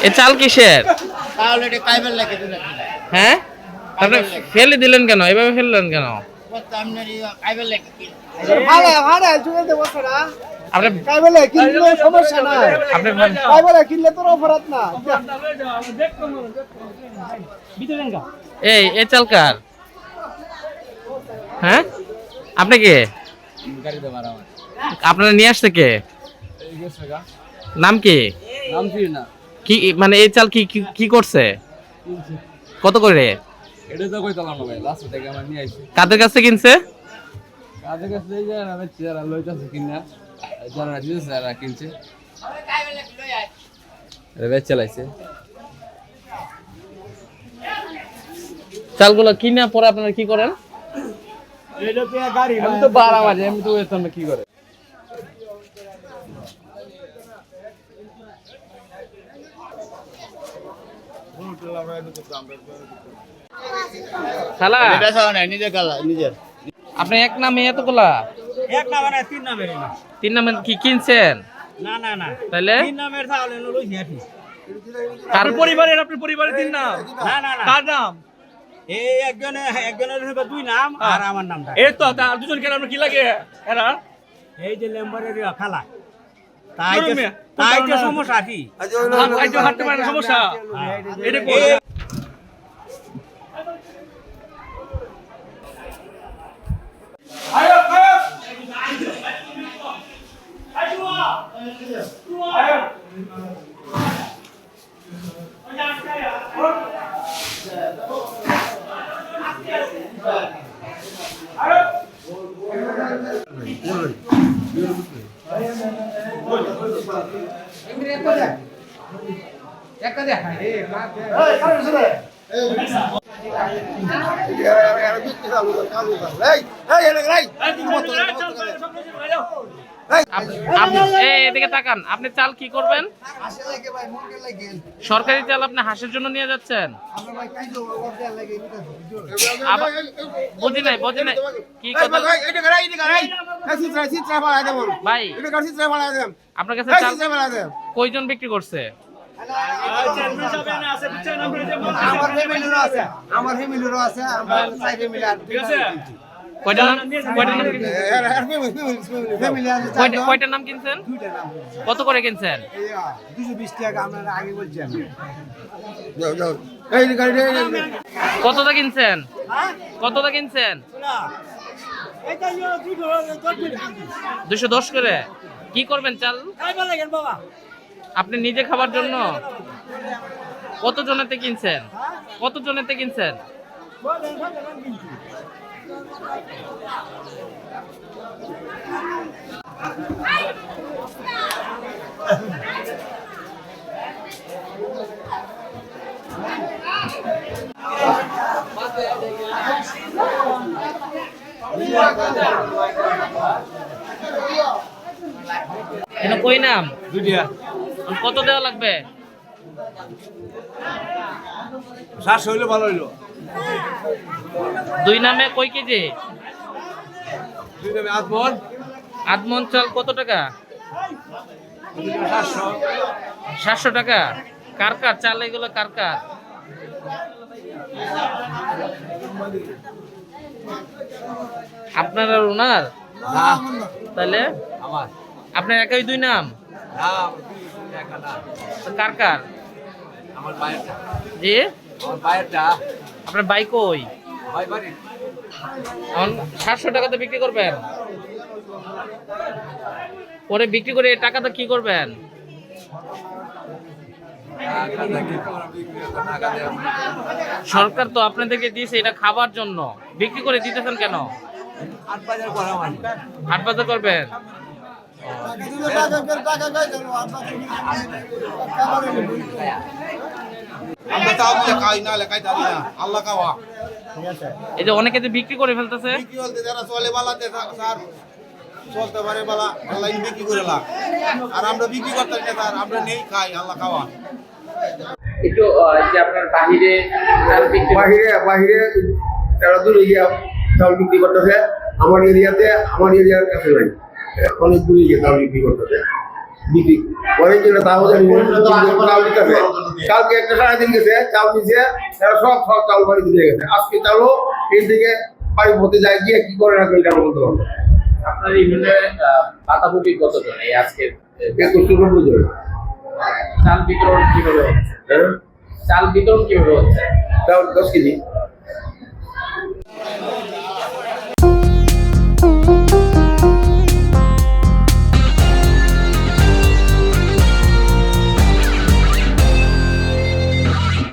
এ চাল কিসের? তাহলে এটা কাইবেল লাগে দিলেন। হ্যাঁ, আপনি ফেলে দিলেন কেন? এভাবে ফেললেন কেন? আপনার কাইবেল লাগে কি? ভাড়া ভাড়া জুড়ে দেবো না। আপনি কাইবেলে কিনলে সমস্যা নাই। আপনি কাইবেলে কিনলে তোর অপরাধ না। এই চাল কার? হ্যাঁ, আপনি কে? গাড়িতে ভাড়া আমার। আপনারা নিয়ে আসছে কে? এই গেছে গা। নাম কি? নাম কি না? কি মানে এই চাল কি করছে? কত করে? এটা তো কইতালাম না ভাই, লাস্ট থেকে আমরা নিয়ে আইছি। কাদের কাছে কিনছে? কাদের কাছে এই যে আমি যারা লইতাছে কিনা, যারা দিছে যারা কিনছে। এটা বেচ চালাইছে। চালগুলো কিনা পরে আপনারা কি করেন? এটা তো গাড়ি আমি তো ভাড়া মাঝে, আমি তো এত না কি করে। শালা বেচা নাই নিজে গালা নিজের। আপনি এক নামে এতগুলা? এক নামে না, তিন নামের না। তিন নামে কি কিনছেন? না না না, তাহলে তিন নামের তাহলে লইছি আর কি। কার আপনার পরিবারের তিন নাম? না না না, কার নাম? এই একজনের হবে দুই নাম আর আমার নামটা। এই তো তার দুজন কেন কি লাগে এরা? এই যে লেম্বারের খালা, তাই তো সমস্যা কি? হাঁটতে পারে না সমস্যা। এটা আপনি এদিকে তাকান। আপনি চাল কি করবেন? আসে লাগে ভাই মুরগি লাগে। সরকারি চাল আপনি হাঁসের জন্য নিয়ে যাচ্ছেন? আমরা ভাই কাইজো ওরতে লাগে এটা। আবার বুঝি নাই কি কথা ভাই? আপনার কাছে চাল কয়জন বিক্রি করছে? আমার ফ্যামিলিরও আছে। আমার ফ্যামিলিরও আছে। আমরা চাই ফ্যামিলি আর ঠিক আছে। কয়টা নাম ফ্যামিলি আছে। কয়টা নাম কিনছেন? দুইটা নাম। কত করে কিনছেন? 220 টাকা আমরা আগে বলছিলাম। কতটা কিনছেন? কতটা কিনছেন? 210 করে। কি করবেন চাল? আপনি নিজে খাবার জন্য? কত জনেতে কিনছেন? কত জনেতে কিনছেন? এটা কই নাম? দুইটা কত দেওয়া লাগবে? 700 হইলো ভালো হইলো। দুই নামে কই কেজি? দুই নামে আদমন আদমন চাল কত টাকা? 700। 700 টাকা। কার কার চাল এগুলো? কার কার? আপনার আর ওনার? তাহলে আমার আপনার একাই দুই নাম? না, একা না। তো কার কার? আমার বাইরটা, জি, আমার বাইরটা, আপনার বাইক কই? ভাই বাড়ি। এখন 700 টাকাতে বিক্রি করবেন? পরে বিক্রি করে এই টাকাটা কি করবেন? সরকার তো আপনাদেরকে দিয়েছে এটা খাবার জন্য, বিক্রি করে দিতেছেন কেন? আট বাজার করা মানে হাট বাজার করবেন? আমরা তাও দিয়ে খাই না লেখাই জানি না আল্লাহ খাওয়া এই যে অনেকে যে বিক্রি করে ফেলতেছে। বিক্রি বলতে যারা চলে বালাতে স্যার চলতে পারে বালা আল্লাহ বিক্রি করে লাগ আর আমরা বিক্রি করতে না স্যার আমরা নেই খাই আল্লাহ খাওয়া একটু যে আপনার বাহিরে চাল বিক্রি বাহিরে তারা দূরে গিয়ে চাউল বিক্রি করতেছে। আমার এরিয়ার কাছে নাই, অনেক দূরে গিয়ে চাউল বিক্রি করতেছে। বিক্রি অনেক জন্য তাও জানি চাল দিতে হবে কালকে একটা সারাদিন গেছে চাল দিছে তারা সব সব চাল বাড়িতে দিয়ে গেছে আজকে চালও এই থেকে বাড়ির মধ্যে যায় গিয়ে কি করে না এটা বলতে পারবো আপনার ইউনিয়নে পাতাভোগী কতজন এই আজকে একটু শুরু বুঝবে চাল বিতরণ কিভাবে হচ্ছে? হ্যাঁ চাল বিতরণ কিভাবে হচ্ছে? চাল 10 কেজি